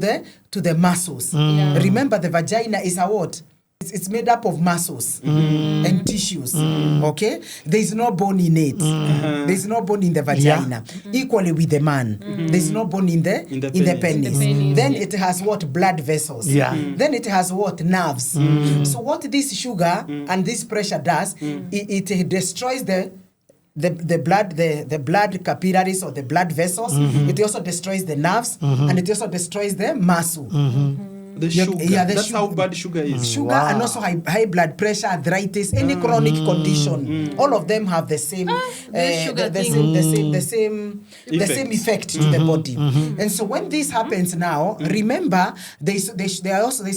the muscles. Yeah. Remember, the vagina is a what? It's made up of muscles and tissues. Okay, there is no bone in it. There is no bone in the vagina. Equally with the man, there is no bone in the penis. penis. penis, Then yeah. it has what? Blood vessels. Yeah. Then it has what? Nerves. So what this sugar and this pressure does, it destroys the blood capillaries or the blood vessels. It also destroys the nerves and it also destroys the muscle. The Yeah, sugar. yeah, the That's how sugar. bad sugar is. Sugar Wow. and also high blood pressure, arthritis, any chronic condition, all of them have the same sugar the thing. same Effects. effect to the body. And so when this happens now, remember there's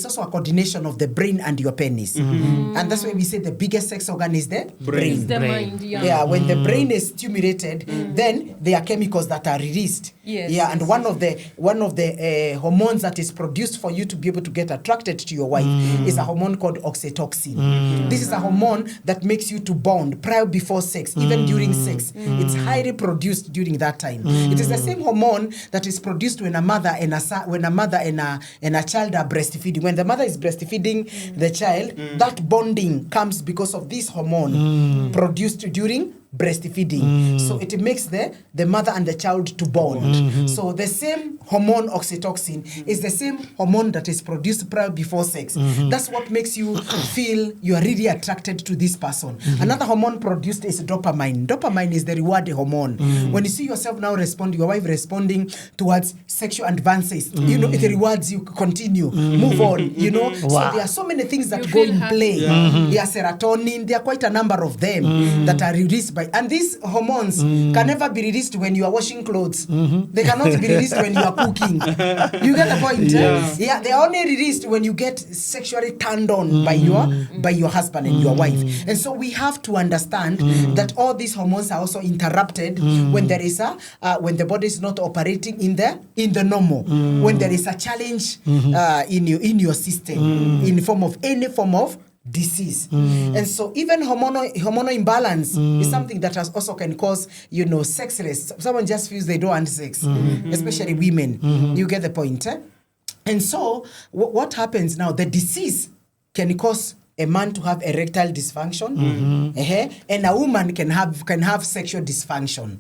also a coordination of the brain and your penis, and that's why we say the biggest sex organ is the brain. It's the Brain. mind, yeah. Yeah, when the brain is stimulated, then there are chemicals that are released. Yes, Yeah, yes, and one of the hormones that is produced for you to be able to get attracted to your wife is a hormone called oxytocin. This is a hormone that makes you to bond prior before sex, even during sex. It's highly produced during that time. It is the same hormone that is produced when a mother and a child are breastfeeding. When the mother is breastfeeding the child, that bonding comes because of this hormone produced during breastfeeding. So it makes the mother and the child to bond. So the same hormone oxytocin is the same hormone that is produced prior before sex. That's what makes you feel you are really attracted to this person. Another hormone produced is dopamine. Dopamine is the reward hormone. When you see yourself now your wife responding towards sexual advances, you know, it rewards you, continue, move on, you know. So Wow. there are so many things that You go feel in happy. play. Yeah. Yeah, serotonin, there are quite a number of them that are released by, and these hormones can never be released when you are washing clothes. They cannot be released when you are cooking. You get the point? Yeah, they are only released when you get sexually turned on by your husband and your wife. And so we have to understand that all these hormones are also interrupted when there is when the body is not operating in the normal, when there is a challenge in your system in form of any form of disease. And so even hormonal imbalance is something that also can cause, you know, sexless. Someone just feels they don't want sex, especially women. You get the point, eh? And so what happens now? The disease can cause a man to have erectile dysfunction, and a woman can have sexual dysfunction.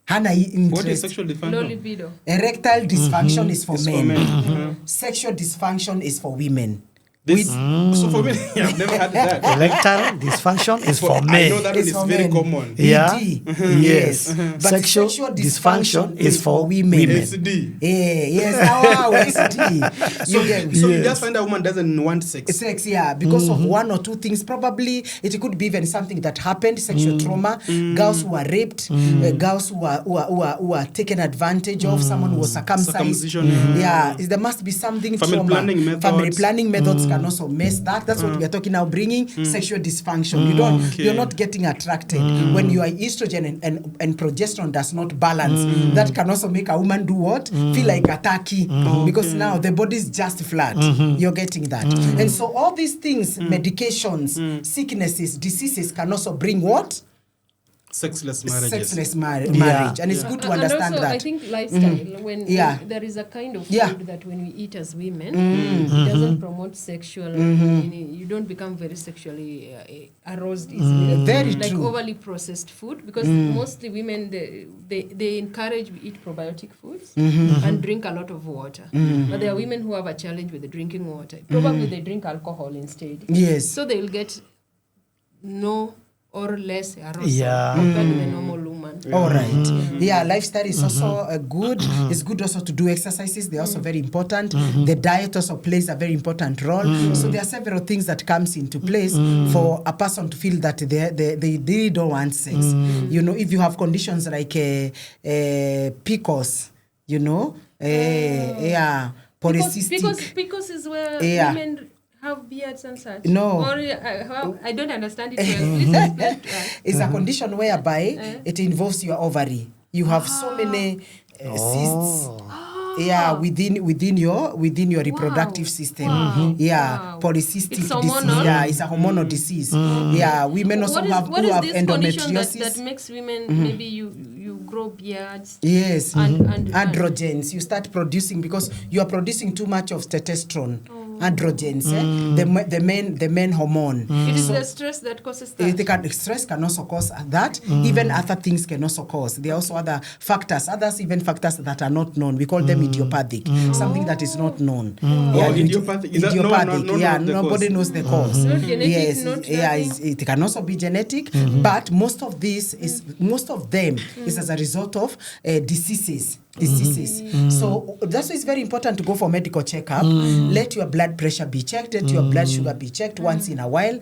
What is Interest. sexual Low dysfunction? libido. Erectile dysfunction is for It's for men. men. Sexual dysfunction is for women. So for me, I've never had that. Erectile dysfunction is for I men. know that It's one for is very men. common. Yeah. ED. Yes. But Sexual dysfunction is for women. It's D. Yes, it's D. So you Yes. just find a woman doesn't want sex. Sex, yeah, because of one or two things. Probably it could be even something that happened, sexual trauma, girls who are raped, girls who are taken advantage of, someone who was circumcised. Circumcision, Yeah, there must be something Family trauma. planning methods. Family planning methods can also mess that. That's what we are talking now, bringing sexual dysfunction. You're not getting attracted. When your estrogen and progesterone does not balance, that can also make a woman do what? Feel like a turkey, because now the body is just flat. You're getting that. And so all these things, medications, sicknesses, diseases can also bring what? Sexless marriages. Sexless marriage, and it's good to understand and also, that. I think lifestyle, when there is a kind of food that when we eat as women, it doesn't promote sexual, you don't become very sexually aroused easily. Very like true. overly processed food, because mostly women, they encourage we eat probiotic foods and drink a lot of water. But there are women who have a challenge with the drinking water. Probably they drink alcohol instead. Yes. So they will get no or less arousal compared to the normal woman. All right. Yeah, lifestyle is also good. It's good also to do exercises. They're also very important. The diet also plays a very important role. So there are several things that comes into place for a person to feel that they really don't want sex. You know, if you have conditions like PCOS, you know, polycystic. Because is where women have beards and such. No. Or I don't understand it well. Please explain to us. It's a condition whereby it involves your ovary. You have so many cysts. Yeah, within your reproductive system. Polycystic It's disease. hormonal? Yeah, it's a hormonal disease. Yeah, women also have this condition endometriosis. that makes women maybe you grow beards? Yes, and androgens. You start producing because you are producing too much of testosterone. Androgens, the main hormone. It is the stress that causes that. Stress can also cause that. Even other things can also cause. There are also other factors, even factors that are not known. We call them idiopathic, something that is not known. Idiopathic. Is that nobody knows the cause. Not genetic, not it can also be genetic, but most of them is as a result of diseases. So that's why it's very important to go for medical checkup. Let your blood pressure be checked, let your blood sugar be checked once in a while.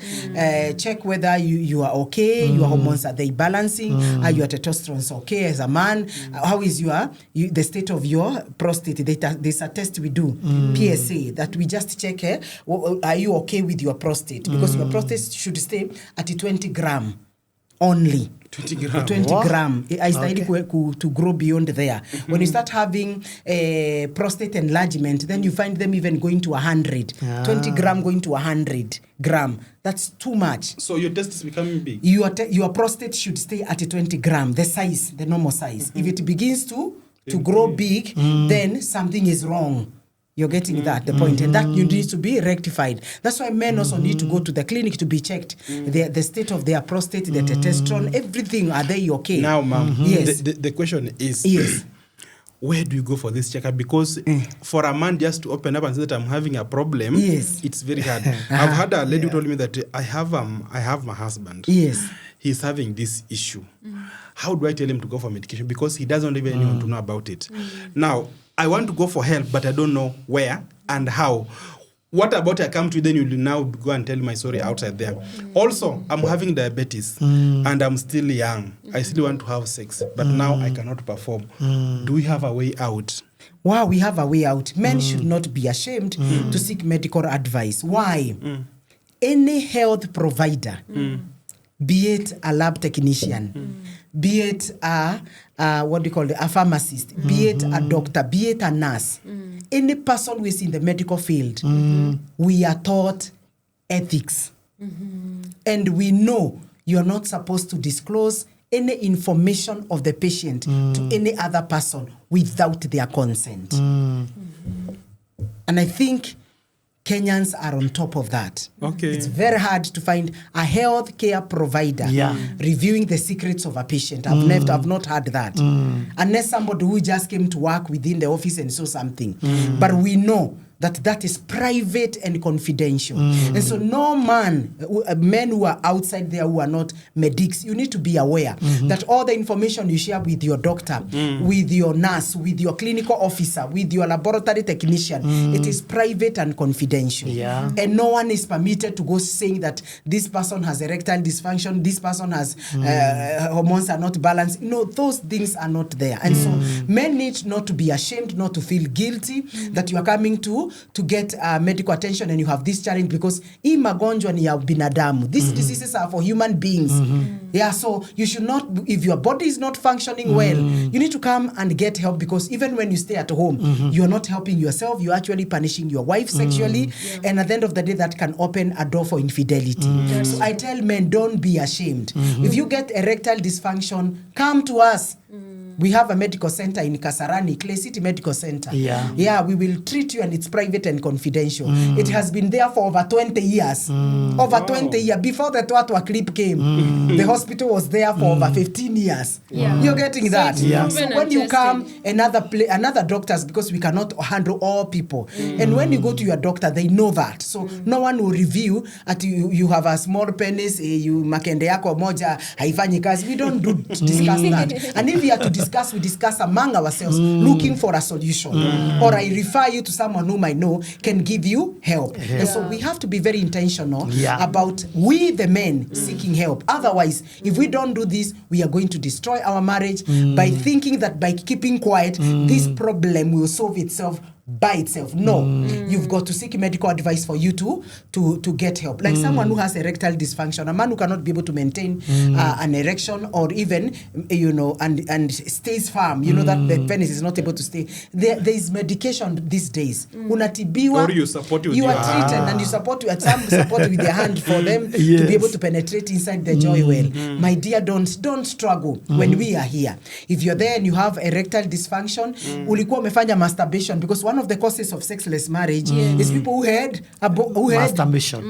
Check whether you are okay, your hormones, are they balancing, are your testosterone okay as a man, how is the state of your prostate. There's a test we do, PSA, that we just check, are you okay with your prostate, because your prostate should stay at 20 gram only. 20 gram. 20 gram. Haistahili to grow beyond there. When you start having prostate enlargement, then you find them even going to 100. 20 gram going to 100 gram. That's too much. So your test is becoming big? Your prostate should stay at 20 gram, the size, the normal size. If it begins to grow big, then something is wrong. You're getting the point, and that you need to be rectified. That's why men also need to go to the clinic to be checked, the state of their prostate, the testosterone, everything. Are they okay? Now, ma'am, yes. The question is, yes, where do you go for this checkup? Because for a man just to open up and say that I'm having a problem, it's very hard. I've had a lady who told me that I have my husband. Yes. He's having this issue. How do I tell him to go for medication? Because he doesn't even want to know about it. Now, I want to go for help, but I don't know where and how. What about I come to you, then you'll now go and tell my story outside there. Also, I'm having diabetes and I'm still young. I still want to have sex, but now I cannot perform. Do we have a way out? Wow, we have a way out. Men should not be ashamed to seek medical advice. Why? Any health provider, be it a lab technician, be it a pharmacist, be it a doctor, be it a nurse, any person who is in the medical field, we are taught ethics. And we know you're not supposed to disclose any information of the patient to any other person without their consent. And I think Kenyans are on top of that. Okay. It's very hard to find a health care provider reviewing the secrets of a patient. I've not heard that. Unless somebody who just came to work within the office and saw something. But we know that is private and confidential. And so no men who are outside there who are not medics, you need to be aware that all the information you share with your doctor, with your nurse, with your clinical officer, with your laboratory technician, it is private and confidential. And no one is permitted to go saying that this person has erectile dysfunction, this person has hormones are not balanced. No, those things are not there. And so men need not to be ashamed, not to feel guilty that you are coming to to get medical attention and you have this challenge, because hii magonjwa ni ya binadamu. These diseases are for human beings. Yeah, so you should not, if your body is not functioning well, you need to come and get help, because even when you stay at home, you're not helping yourself, you're actually punishing your wife sexually, and at the end of the day, that can open a door for infidelity. So I tell men, don't be ashamed. If you get erectile dysfunction, come to us. We have a medical center in Kasarani, Clay City Medical Center. Yeah, we will treat you, and it's private and confidential. It has been there for over 20 years. Over 20 years. Before the Twatwa clip came, the hospital was there for over 15 years. You're getting that? So when you come, another doctors, because we cannot handle all people. And when you go to your doctor, they know that. So no one will review at you have a small penis, you makende yako moja haifanyi kazi. We don't discuss that. And if we are to discuss, we discuss among ourselves, looking for a solution. Or I refer you to someone whom I know can give you help. And so we have to be very intentional about we the men seeking help. Otherwise, if we don't do this, we are going to destroy our marriage by thinking that by keeping quiet, this problem will solve itself by itself. No, you've got to seek medical advice for you to get help. Like someone who has erectile dysfunction, a man who cannot be able to maintain an erection, or even, and stays firm, that the penis is not able to stay. There is medication these days. Unatibiwa, or you support with you are treated, and you support some support with their hand for them to be able to penetrate inside the joy well. My dear, don't struggle when we are here. If you're there and you have erectile dysfunction, ulikuwa umefanya masturbation, because one of the causes of sexless marriage is people who had masturbation.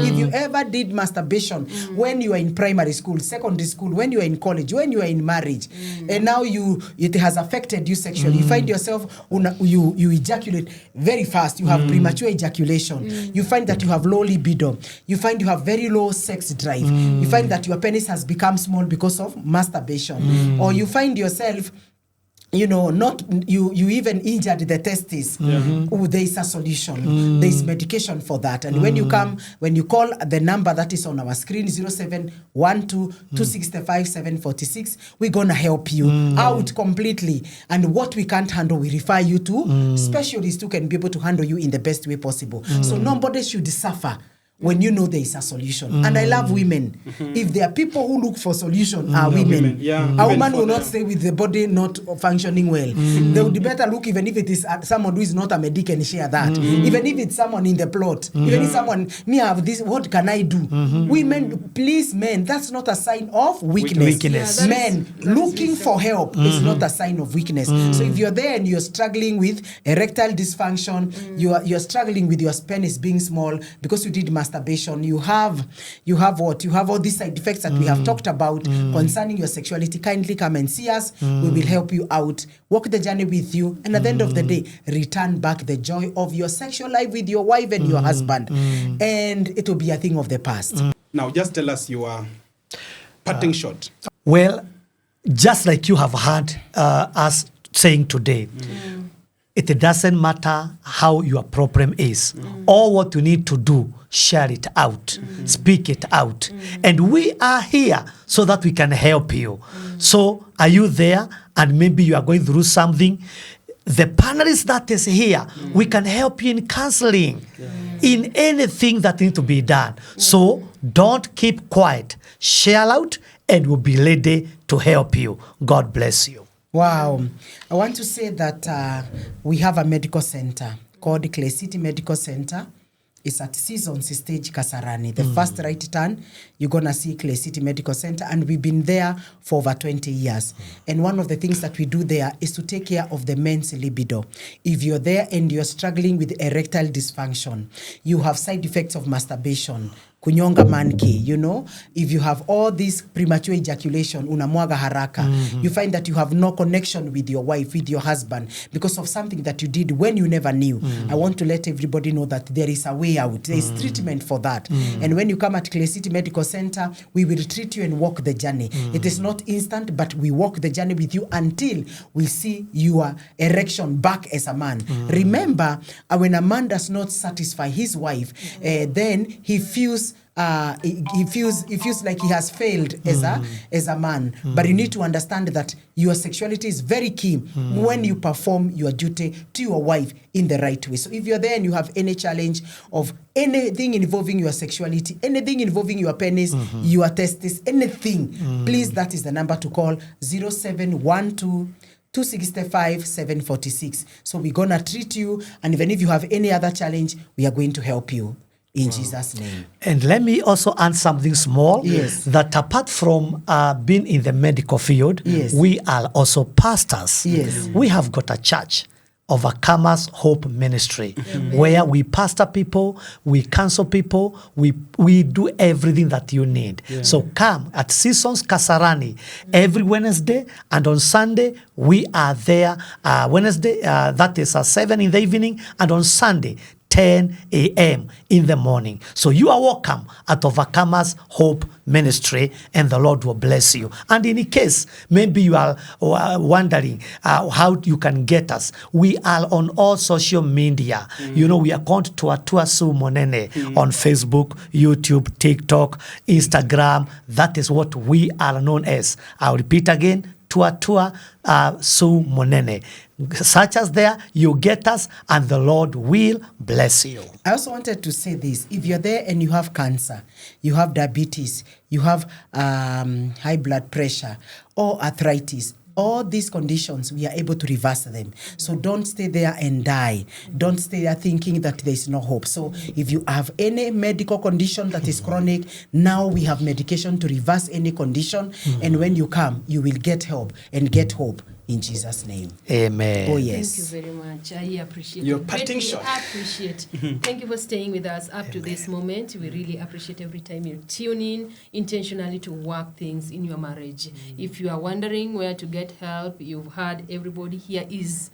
If you ever did masturbation when you are in primary school, secondary school, when you are in college, when you are in marriage, and now it has affected you sexually, you find yourself you ejaculate very fast, you have premature ejaculation, you find that you have low libido, you find you have very low sex drive, you find that your penis has become small because of masturbation, or you find yourself you even injured the testes. There is a solution. There is medication for that. And when you call the number that is on our screen, 0712-265-746, we're going to help you out completely. And what we can't handle, we refer you to specialists who can be able to handle you in the best way possible. So nobody should suffer when you know there is a solution. And I love women. If there are people who look for solution, are women. A woman will not stay with the body not functioning well. They would better look, even if it is someone who is not a medic, and share that. Even if it's someone in the plot. Even if someone, me have this, what can I do? Women, please, men, that's not a sign of weakness. Men, looking for help is not a sign of weakness. So if you're there and you're struggling with erectile dysfunction, you're struggling with your penis being small because you did masturbation, you have what? You have all these side effects that we have talked about concerning your sexuality. Kindly come and see us. We will help you out, walk the journey with you, and at the end of the day, return back the joy of your sexual life with your wife and your husband. And it will be a thing of the past. Now, just tell us your parting shot. Well, just like you have heard us saying today, it doesn't matter how your problem is or what you need to do. Share it out, speak it out. And we are here so that we can help you. So are you there and maybe you are going through something? The panelist that is here, we can help you in counseling, in anything that needs to be done. So don't keep quiet. Share out and we'll be ready to help you. God bless you. Wow. I want to say that we have a medical center called Clay City Medical Center. It's at Seasons Stage Kasarani. The first right turn, you're going to see Clay City Medical Center. And we've been there for over 20 years. And one of the things that we do there is to take care of the men's libido. If you're there and you're struggling with erectile dysfunction, you have side effects of masturbation, kunyonga manki, if you have all this premature ejaculation, unamwaga haraka, you find that you have no connection with your wife, with your husband, because of something that you did when you never knew. I want to let everybody know that there is a way out. There is treatment for that. And when you come at Clay City Medical Center, we will treat you and walk the journey. It is not instant, but we walk the journey with you until we see your erection back as a man. Remember, when a man does not satisfy his wife, then he feels he feels like he has failed as a man. But you need to understand that your sexuality is very key when you perform your duty to your wife in the right way. So if you're there and you have any challenge of anything involving your sexuality, anything involving your penis, your testes, anything, please, that is the number to call, 0712 265 746. So we're gonna treat you, and even if you have any other challenge, we are going to help you in Jesus' name. And let me also add something small. Yes. That apart from being in the medical field, Yes. we are also pastors. Yes. We have got a church, Overcomers Hope Ministry, where we pastor people, we counsel people, we do everything that you need. So come at Seasons Kasarani every Wednesday, and on Sunday we are there. Wednesday, that is 7 in the evening, and on Sunday 10 a.m. in the morning. So you are welcome at Overcomers Hope Ministry, and the Lord will bless you. And in case maybe you are wondering how you can get us, we are on all social media. You know, we are called Tuatua Su Monene on Facebook, YouTube, TikTok, Instagram. That is what we are known as. I'll repeat again, Tuatua Su Monene. Search us there, you get us, and the Lord will bless you. I also wanted to say this. If you're there and you have cancer, you have diabetes, you have high blood pressure or arthritis, all these conditions, we are able to reverse them. So don't stay there and die. Don't stay there thinking that there is no hope. So if you have any medical condition that is chronic, now we have medication to reverse any condition. And when you come, you will get help and get hope. In Jesus' name. Amen. Oh, yes. Thank you very much. I appreciate Your it. parting Greatly shot. appreciate. Thank you for staying with us up to this moment. We really appreciate every time you tune in intentionally to work things in your marriage. If you are wondering where to get help, you've heard everybody here is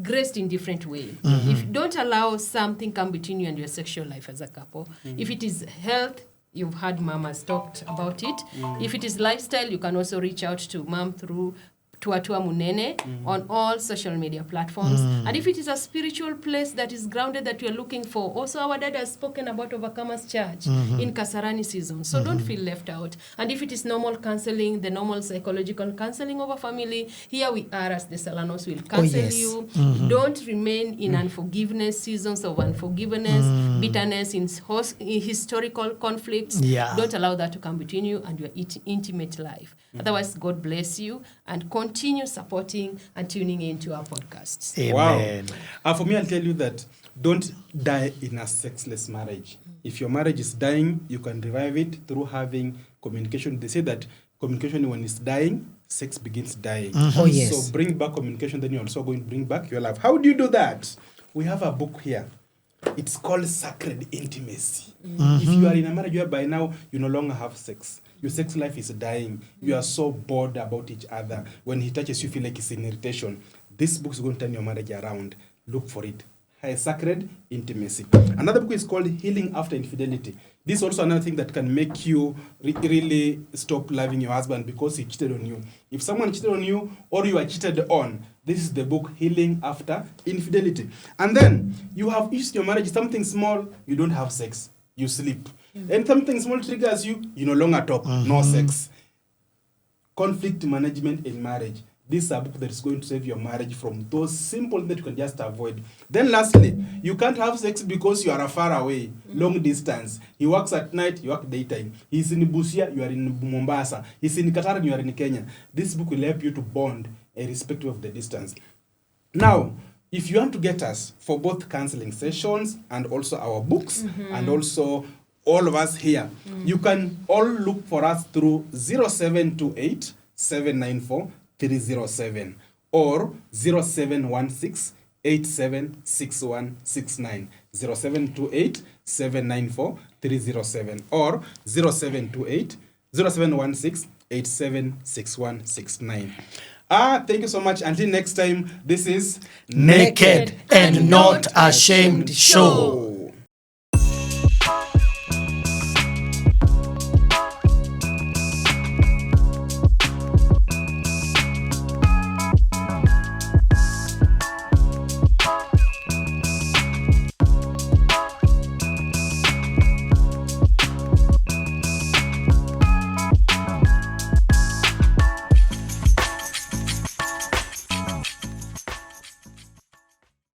graced in different way. If don't allow something come between you and your sexual life as a couple. If it is health, you've heard Mama's talked about it. If it is lifestyle, you can also reach out to Mom through Tuatua Munene on all social media platforms. And if it is a spiritual place that is grounded that you are looking for, also our dad has spoken about Overcomers Church in Kasarani season. So don't feel left out. And if it is normal counseling, the normal psychological counseling of a family, here we are as the Salanos will counsel yes. you. Don't remain in unforgiveness, seasons of unforgiveness, bitterness, in historical conflicts. Don't allow that to come between you and your intimate life. Otherwise, God bless you, and continue supporting and tuning into our podcasts. Amen. Wow. For me, I'll tell you that don't die in a sexless marriage. If your marriage is dying, you can revive it through having communication. They say that communication, when it's dying, sex begins dying. Oh, yes. So bring back communication, then you're also going to bring back your love. How do you do that? We have a book here. It's called Sacred Intimacy. If you are in a marriage where by now you no longer have sex, your sex life is dying, you are so bored about each other, when he touches you feel like it's an irritation, this book is going to turn your marriage around. Look for it. Sacred Intimacy. Another book is called Healing After Infidelity. This is also another thing that can make you really stop loving your husband because he cheated on you. If someone cheated on you or you are cheated on, this is the book Healing After Infidelity. And then you have issues in your marriage, something small, you don't have sex, you sleep. And something small triggers you, you no longer talk, no sex. Conflict management in marriage. This is a book that is going to save your marriage from those simple things that you can just avoid. Then lastly, you can't have sex because you are far away, long distance. He works at night, you work daytime. He's in Busia, you are in Mombasa. He's in Qatar, and you are in Kenya. This book will help you to bond irrespective of the distance. Now, if you want to get us for both counseling sessions and also our books and also all of us here, you can all look for us through 0728 794 307 or 0716 876169, 0728 794 307 or 0728 0716 876169. Thank you so much. Until next time, this is Naked and Not Ashamed Show.